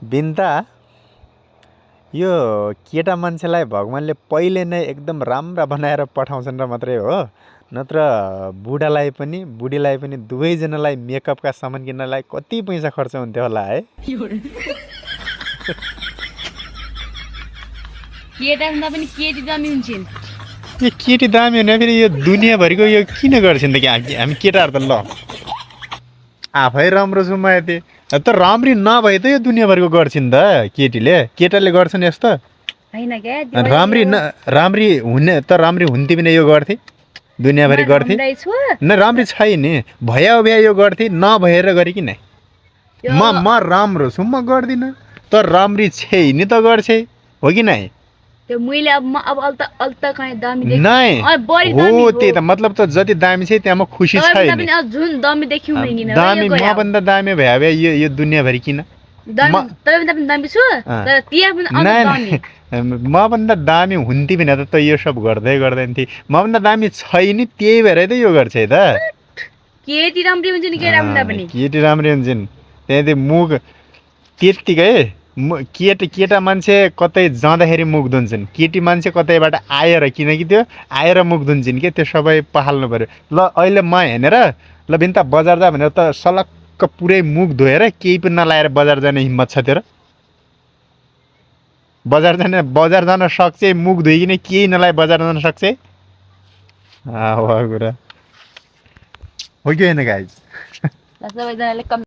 बिन्ता यो केटा मान्छेलाई भगवान्ले पहिले नै एकदम राम्रा बनाएर पठाउँछन् र मात्रै हो नत्र बुढीलाई पनि दुवैजनालाई मेकअपका सामान किन्नलाई कति पैसा खर्च हुन्थ्यो होला है केटा हुँदा पनि केटी दामी हुन्छन् यो केटी दामी हुने फेरि यो दुनियाँभरिको यो किन गर्छन् त कि हामी केटाहरू त ल आफै राम्रो छु म यति त राम्री नभए त यो दुनियाँभरिको गर्छिन् त केटाले गर्छन् यस्तो हैन क्या राम्री हुने त राम्री हुन्थे पनि यो गर्थे दुनियाँभरि गर्थे न राम्री छैन भया भ्या यो गर्थे नभएर गरे किन म राम्रो छु म गर्दिनँ त राम्री छैन त गर्छे हो कि नै त्यो मैले अब अल्ता कहाँ दामी देख्छु नै हो त्यही त मतलब त जति दामी छ त्यहाँ म खुसी छैन पनि जुन दामी देख्यौ नि दामी म भन्दा दामी भए भए यो दुनियाँभरि किन तपाईँ पनि दामी छु तर त्यहाँ पनि दामी म भन्दा दामी हुन्थे भने त यो सब गर्दै गर्दैन थिए म भन्दा दामी छैन त्यही भएर त यो गर्छ है त केटी राम्री हुन्छ नि केटा भन्दा पनि केटी राम्री हुन्छन् त्यहाँदेखि मुख त्यत्तिकै केटा मान्छे कतै जाँदाखेरि मुख धुन्छन् केटी मान्छे कतैबाट आएर किनकि त्यो आएर मुख धुन्छन् कि त्यो सबै पहाल्नु पर्यो ल अहिले म हेरेर ल बिन्ता बजार जा भनेर त सलक्क पुरै मुख धोएर केही पनि नलाएर बजार जाने हिम्मत छ तेरो बजार जान सक्छ मुख धोइकन केही नलाए बजार जान सक्छ कुरा हो कि होइन गाइज सबैजनाले